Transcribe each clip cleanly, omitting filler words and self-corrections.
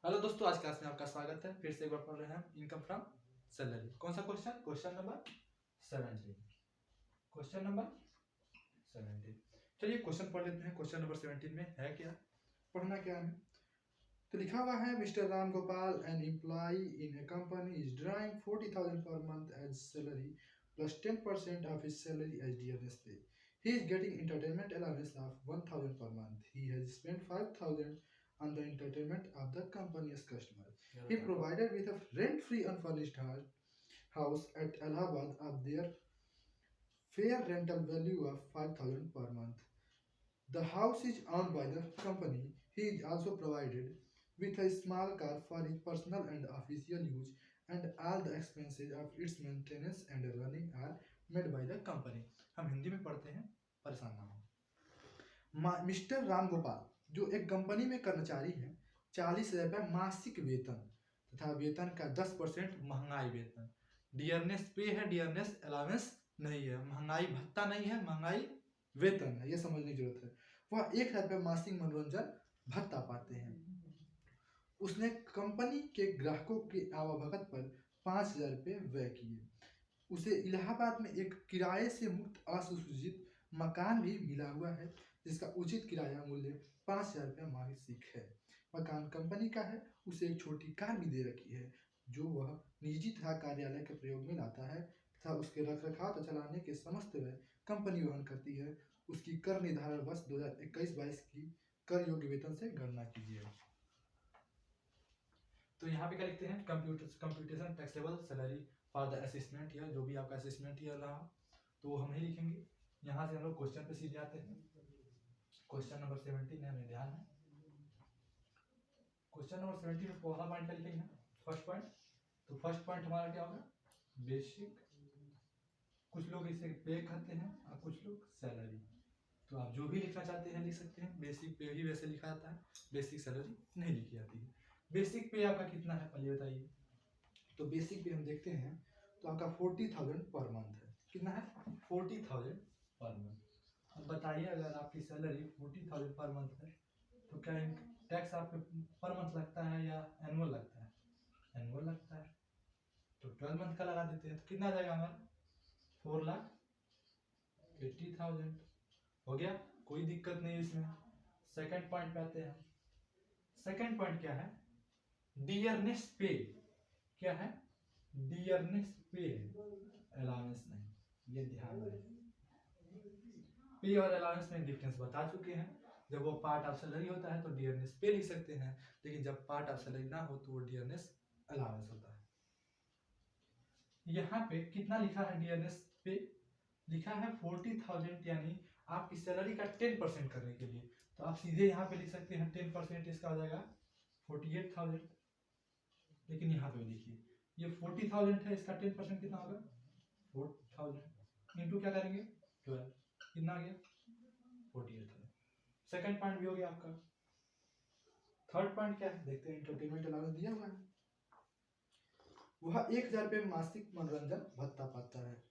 Hello दोस्तों, आज class में आपका स्वागत है। फिर से एक बार पढ़ रहे हैं हम इनकम फ्रॉम सैलरी। कौन सा question? Question number 17। Question number 17। चलिए क्वेश्चन पढ़ लेते हैं। क्वेश्चन नंबर 17 में है क्या, पढ़ना क्या है। तो लिखा हुआ है, mister Ram Gopal an employee in a company is drawing 40,000 per month as salary plus 10% of his salary as dearness pay. He is getting entertainment allowance of 1,000 per month. He has spent 5,000 on the entertainment of the company's customer. He provided with a rent-free unfurnished house at Allahabad of their fair rental value of 5,000 per month. The house is owned by the company. He is also provided with a small car for his personal and official use, and all the expenses of its maintenance and running are made by the company. हम हिंदी में पढ़ते हैं, परेशान ना हो। Mister Ram Gopal जो एक company में कर्मचारी हैं, 40,000 रुपये मासिक वेतन तथा वेतन का 10% महंगाई वेतन। डियरनेस पे है, डियरनेस अलाउंस नहीं है। महंगाई भत्ता नहीं है, महंगाई वेतन है, ये समझने की जरूरत है। वह 1,000 रुपये मासिक मनोरंजन भत्ता पाते हैं। उसने कंपनी के ग्राहकों की आवाभगत पर 5,000 रुपये व्यय किए। उसे इलाहाबाद में एक किराए से मुक्त असुसूचित मकान भी मिला हुआ है, जिसका उचित किराया मूल्य 5,000 रुपये मासिक है। मकान कंपनी का है। उसे एक छोटी कार भी दे रखी है, जो वह निजी तथा कार्यालय के प्रयोग में लाता है तथा उसके रखरखाव तथा चलाने के समस्त व्यय कंपनी वहन करती है। उसकी कर निर्धारण वर्ष 2021-22 की कर योग्य वेतन से गणना कीजिए। तो यहाँ पे क्या लिखते हैं, computation taxable salary for the assessment year. जो भी आपका असेसमेंट ईयर रहा तो वो हम ही लिखेंगे। यहाँ से हम लोग क्वेश्चन पे सीधे आते हैं। क्वेश्चन नंबर 17 है, हमें ध्यान है। क्वेश्चन नंबर 17 में पहला पॉइंट क्या लिखेंगे, फर्स्ट पॉइंट। तो फर्स्ट पॉइंट हमारा क्या होगा, बेसिक। कुछ लोग इसे पे कहते हैं और कुछ लोग सैलरी। तो आप जो भी लिखना चाहते हैं लिख सकते हैं। बेसिक पे ही वैसे लिखा जाता है, बेसिक सैलरी नहीं लिखी जाती है। बेसिक पे आपका कितना है पहले बताइए। तो बेसिक पे हम देखते हैं तो आपका 40,000 पर मंथ है। कितना है? 40,000 पर मंथ। अब बताइए, अगर आपकी सैलरी 40,000 पर मंथ है तो क्या टैक्स आपके पर मंथ लगता है या एनुअल लगता है? एनुअल लगता है। तो 12 मंथ का लगा देते हैं तो कितना आ जाएगा हमारा, 4,80,000 हो गया। कोई दिक्कत नहीं इसमें। सेकंड पॉइंट पे आते हैं। सेकंड पॉइंट क्या है, डियरनेस पे। क्या है? डियरनेस पे, अलाउंस नहीं, ये ध्यान रखें। पे और अलाउंस में डिफरेंस बता चुके हैं। जब वो पार्ट ऑफ सैलरी होता है तो डियरनेस पे लिख सकते हैं, लेकिन जब पार्ट ऑफ सैलरी ना हो तो वो डियरनेस अलाउंस होता है। यहाँ पे कितना लिखा है डियरनेस पे? लिखा है 40,000, यानी आपकी सैलरी का 10% करने के लिए। तो आप सीधे यहाँ पे लिख सकते हैं 10% इसका हो जाएगा 48,000। लेकिन यहाँ पे देखिए, ये 40,000 है, इसका 10% कितना होगा, 4,000 इंटू क्या करेंगे 12, कितना आ गया 48,000। सेकंड पॉइंट भी हो गया आपका। थर्ड पॉइंट क्या है देखते हैं। एंटरटेनमेंट अलाउंस दिया हुआ है। वह 1,000 रुपये मासिक मनोरंजन भत्ता पाता है।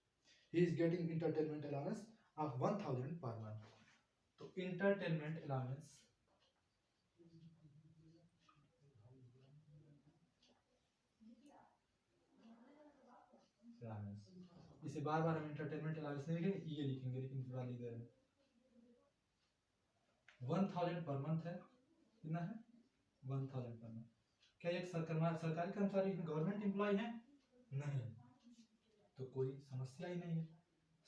He is getting entertainment allowance of 1,000 per month. तो entertainment allowance इसे बार बार हम entertainment allowance नहीं लिखेंगे, ये लिखेंगे, लेकिन पूरा लिख दे रहे हैं। 1,000 पर मंथ है। कितना है? 1,000 पर मंथ। क्या एक सरकारी कर्मचारी गवर्नमेंट एम्प्लॉय है? नहीं, तो कोई समस्या ही नहीं है।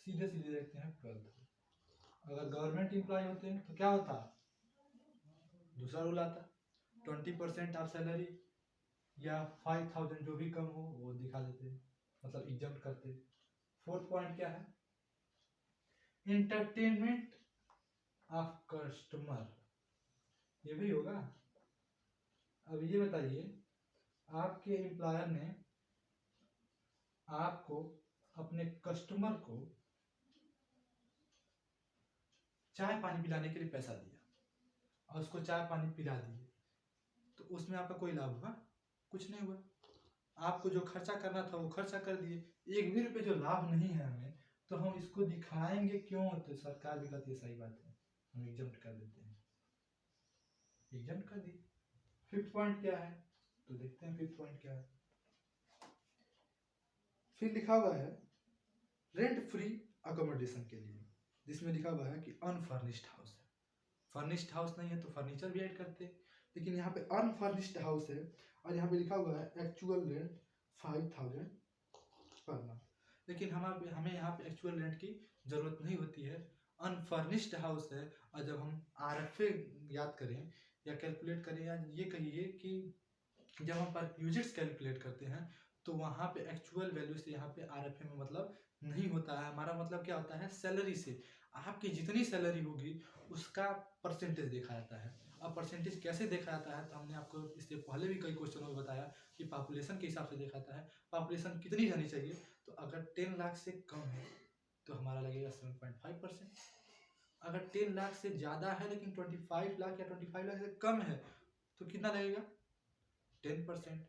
सीधे सीधे देखते हैं 12,000। अगर गवर्नमेंट एम्प्लॉय होते हैं तो क्या होता, दूसरा रूल आता, 20% ऑफ सैलरी या 5,000 जो भी कम हो वो दिखा देते, मतलब एग्जाम करते। फोर्थ पॉइंट क्या है, एंटरटेनमेंट ऑफ कस्टमर, ये भी होगा। अब ये बताइए, आपके एम्प्लॉयर ने आपको अपने कस्टमर को चाय पानी पिलाने के लिए पैसा दिया और उसको चाय पानी पिला दिए, तो उसमें आपका कोई लाभ हुआ? कुछ नहीं हुआ। आपको जो खर्चा करना था वो खर्चा कर दिए, एक भी रुपये जो लाभ नहीं है हमें, तो हम इसको दिखाएंगे क्यों? तो सरकार भी कहती है सही बात है, हम एग्जम्प्ट कर देते हैं, एग्जम्प्ट कर दी। फिफ्थ पॉइंट क्या है, तो देखते हैं फिफ्थ पॉइंट क्या है। फिर लिखा हुआ है रेंट फ्री अकोमोडेशन के लिए, जिसमें लिखा हुआ है कि अनफर्निश्ड हाउस है। फर्निश्ड हाउस नहीं है तो फर्नीचर भी ऐड करते, लेकिन यहाँ पे अनफर्निश्ड हाउस है और यहाँ पे लिखा हुआ है एक्चुअल रेंट 5000 पर मंथ। लेकिन हमें यहाँ पे एक्चुअल रेंट की जरूरत नहीं होती है, अनफर्निश्ड हाउस है। और जब हम RFA याद करें या कैलकुलेट करें, या ये कहिए कि जब हम पर यूनिट्स कैलकुलेट करते हैं तो वहाँ पे एक्चुअल वैल्यू से यहाँ पे RFA में मतलब नहीं होता है। हमारा मतलब क्या होता है, सैलरी से आपकी जितनी सैलरी होगी उसका परसेंटेज देखा जाता है। अब परसेंटेज कैसे देखा जाता है, तो हमने आपको इससे पहले भी कई क्वेश्चनों में बताया कि पॉपुलेशन के हिसाब से देखा जाता है। पॉपुलेशन कितनी रहनी चाहिए, तो अगर 10 लाख से कम है तो हमारा लगेगा 7.5%। अगर 10 लाख से ज़्यादा है लेकिन 25 लाख या 25 लाख से कम है तो कितना लगेगा, 10%।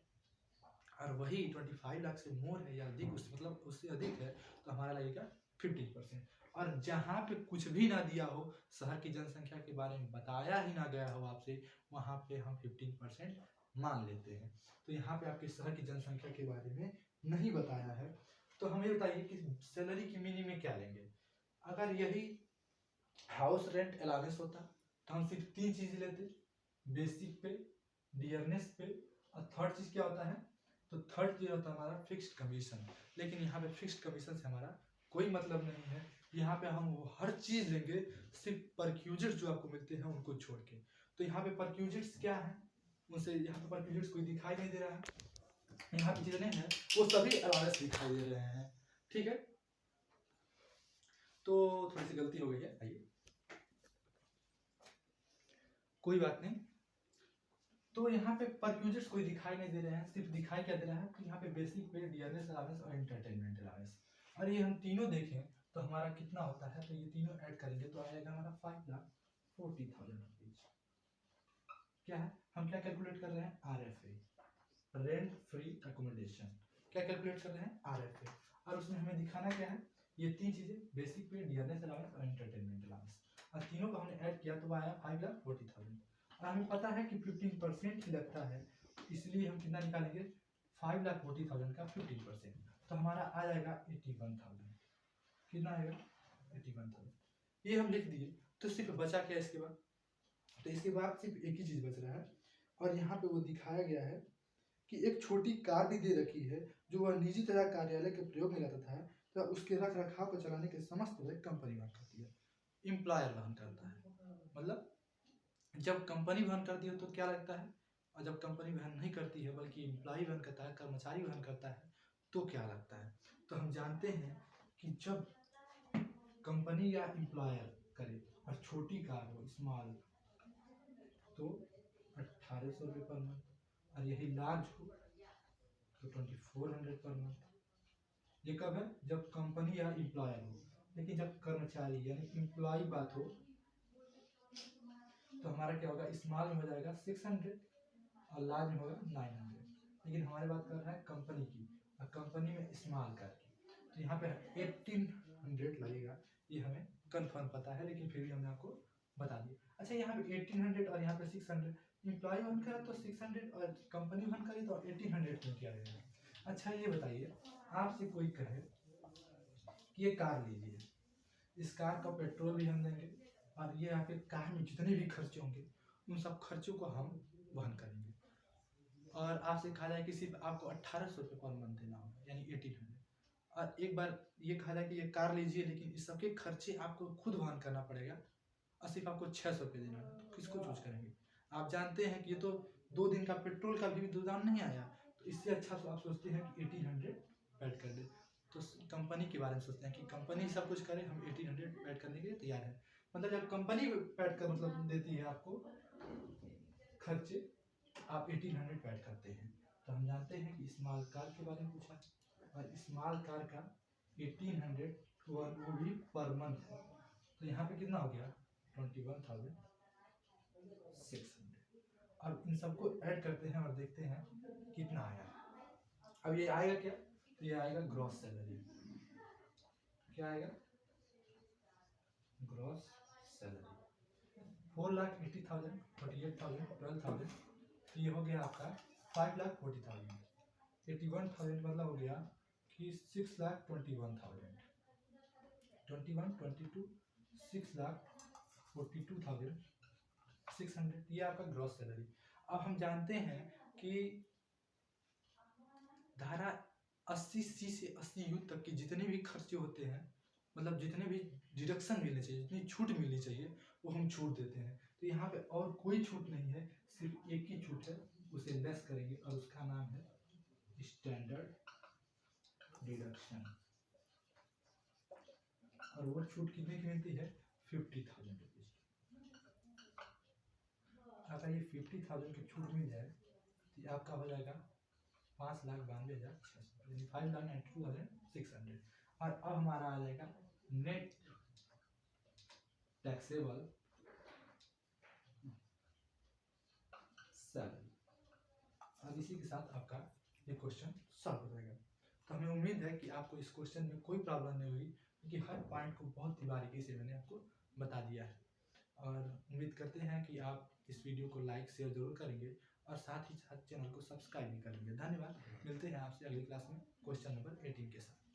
और वही 25 लाख से मोर है या अधिक, उस मतलब उससे अधिक है तो हमारा लगेगा 15%। और जहाँ पे कुछ भी ना दिया हो, शहर की जनसंख्या के बारे में बताया ही ना गया हो आपसे, वहाँ पे हम 15% मान लेते हैं। तो यहाँ पे आपके शहर की जनसंख्या के बारे में नहीं बताया है, तो हमें बताइए कि सैलरी की मीनिंग में क्या लेंगे। अगर यही हाउस रेंट अलाउंस होता तो हम सिर्फ 3 चीज़ लेते, बेसिक पे, डियरनेस पे, और थर्ड चीज़ क्या होता है, तो थर्ड चीज़ होता है हमारा फिक्स्ड कमीशन। लेकिन यहाँ पे फिक्स्ड कमीशन से हमारा कोई मतलब नहीं है। यहाँ पे हम वो हर चीज़ लेंगे, सिर्फ परक्यूजिट्स जो आपको मिलते हैं उनको छोड़ के। तो यहाँ पे परक्यूजिट्स क्या है, उनसे यहाँ पे परक्यूजिट्स कोई दिखाई नहीं दे रहा है। यहाँ पे जितने हैं वो सभी अलाउंस दिखाई दे रहे हैं, ठीक है। तो थोड़ी सी गलती हो गई है, आइए कोई बात नहीं। तो यहाँ पे परक्यूजिट्स कोई दिखाई नहीं दे रहे हैं, सिर्फ दिखाई क्या दे रहा है कि यहाँ पे बेसिक पे, डियरनेस अलाउंस और एंटरटेनमेंट अलाउंस। और ये हम तीनों देखें तो हमारा कितना होता है, तो ये तीनों ऐड करेंगे तो आएगा हमारा 5,40,000 रुपीज। क्या है, हम क्या कैलकुलेट कर रहे हैं, RFA, रेंट फ्री अकोमोडेशन। क्या कैलकुलेट कर रहे हैं, RFA। और उसमें हमें दिखाना क्या है, ये 3 चीजें, बेसिक पे, डियरनेस अलाउंस और एंटरटेनमेंट अलाउंस। और तीनों को हमने ऐड किया तो आया 5,40,000। और हमें पता है कि 15% ही लगता है, इसलिए हम कितना निकालेंगे, 5,40,000 का 15%, तो हमारा आ जाएगा 81,000। कितना आएगा, 81,000। ये हम लिख दिए। तो सिर्फ बचा क्या इसके बाद, तो इसके बाद सिर्फ एक ही चीज बच रहा है, और यहाँ पे वो दिखाया गया है कि एक छोटी कार भी दे रखी है जो वह निजी तथा कार्यालय के प्रयोग में लाता था, तो उसके रख रखाव को चलाने के समस्त व्यय कंपनी वहन करती है, एम्प्लॉयर वहन करता है। मतलब जब कंपनी वहन करती है तो क्या लगता है, और जब कंपनी वहन नहीं करती है बल्कि एम्प्लॉय वहन करता है, कर्मचारी वहन करता है, तो क्या लगता है। तो हम जानते हैं कि जब कंपनी या एम्प्लॉयर करे और छोटी कार हो, स्मॉल, तो 1,800 रुपये पर मंथ, और यही लार्ज हो तो 2,400 पर मंथ। ये कब है, जब कंपनी या एम्प्लॉयर हो। लेकिन जब कर्मचारी यानी एम्प्लॉय बात हो तो हमारा क्या होगा, स्मॉल में हो जाएगा 600 और लार्ज में होगा 900। लेकिन हमारी बात कर रहा है कंपनी की, और कंपनी में स्मॉल कार की, तो यहाँ पे 1800 लगेगा। ये हमें कंफर्म पता है, लेकिन फिर भी हमने आपको बता दिया। अच्छा, यहाँ पे 1800 और यहाँ पे 600, एम्प्लॉय वन करा तो 600 और कंपनी वन करी तो 1800 क्यों किया गया। अच्छा ये बताइए, आपसे कोई कहे कि ये कार लीजिए, इस कार का पेट्रोल भी हम देंगे, और ये आपके कार में जितने भी खर्चे होंगे उन सब खर्चों को हम वहन करेंगे, और आपसे कहा जाए कि सिर्फ आपको 1,800 रुपये पर मंथ देना होगा, यानी 1800। और एक बार ये कहा जाए कि ये कार लीजिए लेकिन इस सबके खर्चे आपको खुद वहन करना पड़ेगा, और सिर्फ आपको 600 रुपये देना है, तो किसको चूज करेंगे। आप जानते हैं कि ये तो 2 दिन का पेट्रोल का भी दाम नहीं आया, तो इससे अच्छा तो आप सोचते हैं कि 1800 ऐड कर दे। तो कंपनी के बारे में सोचते हैं कि कंपनी सब कुछ करे, हम 1800 ऐड करने के लिए तैयार है। मतलब जब कंपनी ऐड कर मतलब देती है आपको खर्चे, आप 1800 ऐड करते हैं। तो हम जानते हैं कि स्मॉल कार के बारे में पूछा, और स्मॉल कार का 1800 वो भी पर मंथ है, तो यहाँ पे कितना हो गया, 21,600। अब इन सबको ऐड करते हैं और देखते हैं कितना आया। अब ये आएगा क्या, तो ये आएगा ग्रॉस सैलरी। क्या आएगा, ग्रॉस सैलरी 4,80,000, 48,000, 12,000, तो ये हो गया आपका 5,40,000। 81,000 मतलब हो गया कि 6,21,000। 21, 22, 6,42,600, ये आपका ग्रॉस सैलरी। अब हम जानते हैं कि धारा 80C से 80U तक की जितने भी खर्चे होते हैं, मतलब जितने भी डिडक्शन मिलने चाहिए, जितनी छूट मिलनी चाहिए, वो हम छूट देते हैं। तो यहाँ पे और कोई छूट नहीं है, सिर्फ एक ही छूट है, उसे लेस करेंगे और उसका नाम है स्टैंडर्ड डिडक्शन। और वो छूट कितने की मिलती है? 50,000 रुपीज। अगर ये 50,000 की छूट मिल जाए तो ये आपका हो जाएगा 5,92,600, यानी 5,92,600। और अब हमारा आ जाएगा नेट टैक्सेबल सैलरी। अब इसी के साथ आपका ये क्वेश्चन सॉल्व हो जाएगा। तो हमें उम्मीद है कि आपको इस क्वेश्चन में कोई प्रॉब्लम नहीं हुई, क्योंकि हर पॉइंट को बहुत ही बारीकी से मैंने आपको बता दिया है। और उम्मीद करते हैं कि आप इस वीडियो को लाइक शेयर जरूर करेंगे और साथ ही साथ चैनल को सब्सक्राइब भी करेंगे। धन्यवाद। मिलते हैं आपसे अगली क्लास में क्वेश्चन नंबर 18 के साथ।